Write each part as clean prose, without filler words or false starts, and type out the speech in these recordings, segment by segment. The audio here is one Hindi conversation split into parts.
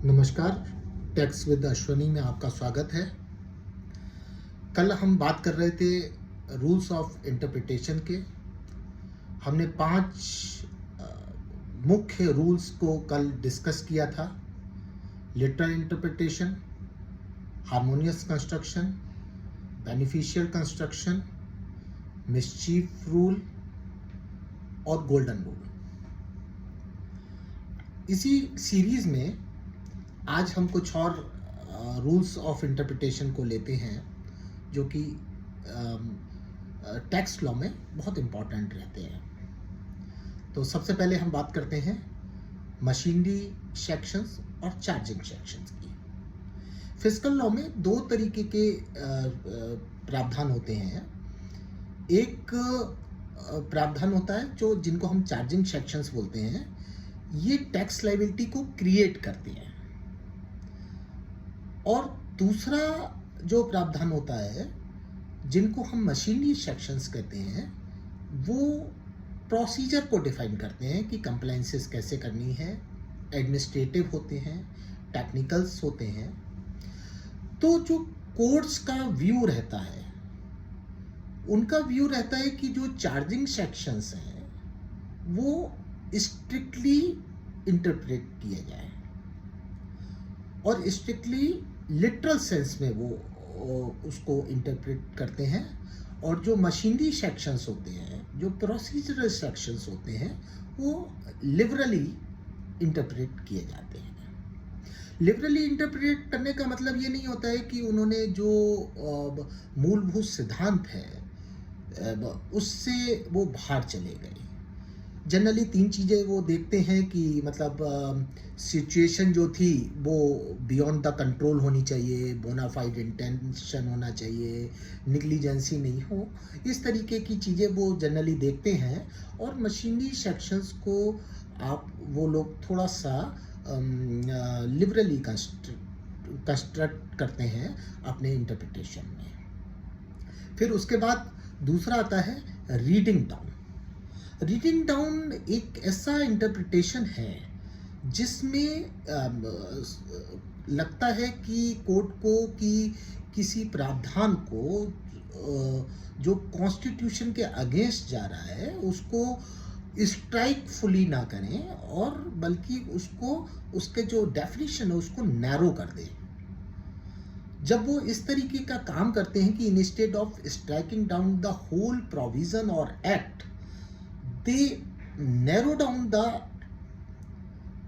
नमस्कार, टैक्स विद अश्वनी में आपका स्वागत है। कल हम बात कर रहे थे रूल्स ऑफ इंटरप्रिटेशन के। हमने 5 मुख्य रूल्स को कल डिस्कस किया था। Literal interpretation, harmonious construction, beneficial construction, mischief rule और गोल्डन रूल। इसी सीरीज में आज हम कुछ और रूल्स ऑफ इंटरप्रिटेशन को लेते हैं जो कि टैक्स लॉ में बहुत इम्पॉर्टेंट रहते हैं। तो सबसे पहले हम बात करते हैं मशीनरी सेक्शंस और चार्जिंग सेक्शंस की। फिस्कल लॉ में 2 तरीके के प्रावधान होते हैं। एक प्रावधान होता है जो जिनको हम चार्जिंग सेक्शंस बोलते हैं। ये टैक्स लायबिलिटी को क्रिएट करते हैं। और दूसरा जो प्रावधान होता है जिनको हम मशीनरी सेक्शंस कहते हैं, वो प्रोसीजर को डिफाइन करते हैं कि कंप्लायंसेस कैसे करनी है, एडमिनिस्ट्रेटिव होते हैं, टेक्निकल्स होते हैं। तो जो कोर्ट्स का व्यू रहता है, उनका व्यू रहता है कि जो चार्जिंग सेक्शंस हैं वो स्ट्रिक्टली इंटरप्रेट किए जाए और स्ट्रिक्टली लिटरल सेंस में वो उसको इंटरप्रेट करते हैं। और जो मशीनरी सेक्शंस होते हैं, जो प्रोसीजरल सेक्शंस होते हैं, वो लिबरली इंटरप्रेट किए जाते हैं। लिबरली इंटरप्रेट करने का मतलब ये नहीं होता है कि उन्होंने जो मूलभूत सिद्धांत है उससे वो बाहर चले गए। जनरली 3 चीज़ें वो देखते हैं कि मतलब सिचुएशन जो थी वो बियॉन्ड द कंट्रोल होनी चाहिए, बोनाफाइड इंटेंशन होना चाहिए, निग्लिजेंसी नहीं हो। इस तरीके की चीज़ें वो जनरली देखते हैं। और मशीनरी सेक्शंस को वो लोग थोड़ा सा लिबरली कंस्ट्रक्ट करते हैं अपने इंटरप्रिटेशन में। फिर उसके बाद दूसरा आता है रीडिंग डाउन। रीडिंग डाउन एक ऐसा इंटरप्रिटेशन है जिसमें लगता है कि कोर्ट को कि किसी प्रावधान को जो कॉन्स्टिट्यूशन के अगेंस्ट जा रहा है उसको स्ट्राइक फुली ना करें और बल्कि उसको उसके जो डेफिनेशन है उसको नैरो कर दें। जब वो इस तरीके का काम करते हैं कि instead of striking down the whole provision और act, they narrow down the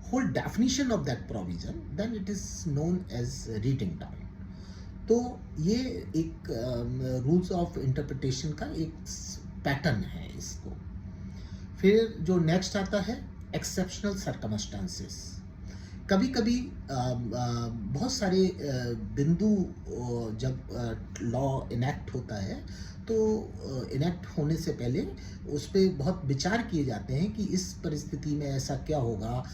whole definition of that provision, then it is known as reading down. तो ये एक रूल्स ऑफ इंटरप्रिटेशन का एक पैटर्न है इसको। फिर जो नेक्स्ट आता है एक्सेप्शनल सर्कमस्टांसेस। कभी कभी बहुत सारे बिंदु जब लॉ इनेक्ट होता है तो इनेक्ट होने से पहले उस पर बहुत विचार किए जाते हैं कि इस परिस्थिति में ऐसा क्या होगा,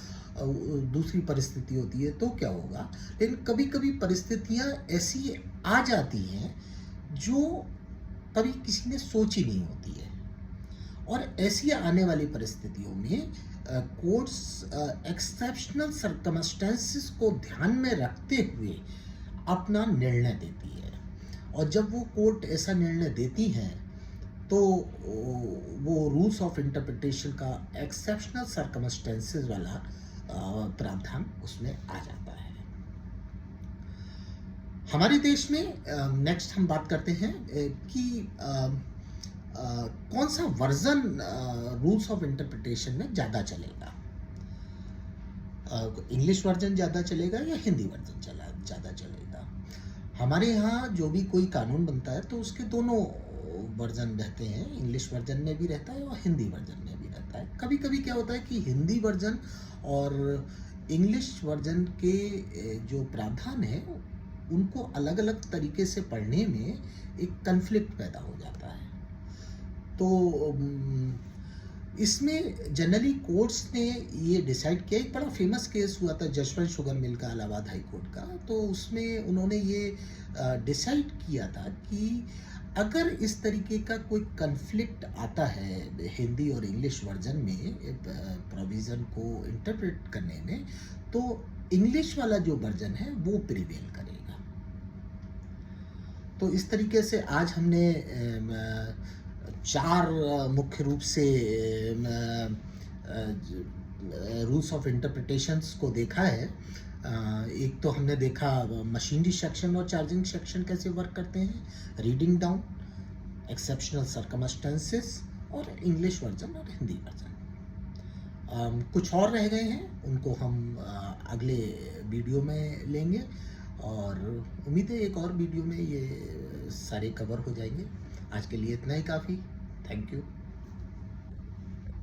दूसरी परिस्थिति होती है तो क्या होगा। लेकिन कभी कभी परिस्थितियां ऐसी आ जाती हैं जो कभी किसी ने सोची नहीं होती है। और ऐसी आने वाली परिस्थितियों में कोर्ट्स एक्सेप्शनल सर्कमस्टेंसेस को ध्यान में रखते हुए अपना निर्णय देती है। और जब वो कोर्ट ऐसा निर्णय देती है तो वो रूल्स ऑफ इंटरप्रिटेशन का एक्सेप्शनल सर्कमस्टेंसेस वाला प्रावधान उसमें आ जाता है। हमारे देश में नेक्स्ट हम बात करते हैं कि कौन सा वर्जन रूल्स ऑफ इंटरप्रिटेशन में ज़्यादा चलेगा। इंग्लिश वर्जन ज़्यादा चलेगा या हिंदी वर्जन ज़्यादा चलेगा। हमारे यहाँ जो भी कोई कानून बनता है तो उसके दोनों वर्जन रहते हैं, इंग्लिश वर्जन में भी रहता है और हिंदी वर्जन में भी रहता है। कभी कभी क्या होता है कि हिंदी वर्जन और इंग्लिश वर्जन के जो प्रावधान है उनको अलग अलग तरीके से पढ़ने में एक कन्फ्लिक्ट पैदा हो जाता है। तो इसमें जनरली कोर्ट्स ने ये डिसाइड किया। एक बड़ा फेमस केस हुआ था जसवंत शुगर मिल का इलाहाबाद हाई कोर्ट का। तो उसमें उन्होंने ये डिसाइड किया था कि अगर इस तरीके का कोई कन्फ्लिक्ट आता है हिंदी और इंग्लिश वर्जन में प्रोविज़न को इंटरप्रेट करने में, तो इंग्लिश वाला जो वर्जन है वो प्रिवेल करेगा। तो इस तरीके से आज हमने 4 मुख्य रूप से रूल्स ऑफ इंटरप्रिटेशंस को देखा है। एक तो हमने देखा मशीनरी सेक्शन और चार्जिंग सेक्शन कैसे वर्क करते हैं, रीडिंग डाउन, एक्सेप्शनल सर्कमस्टेंसेस और इंग्लिश वर्जन और हिंदी वर्जन। कुछ और रह गए हैं, उनको हम अगले वीडियो में लेंगे और उम्मीद है एक और वीडियो में ये सारे कवर हो जाएंगे। आज के लिए इतना ही काफ़ी। Thank you.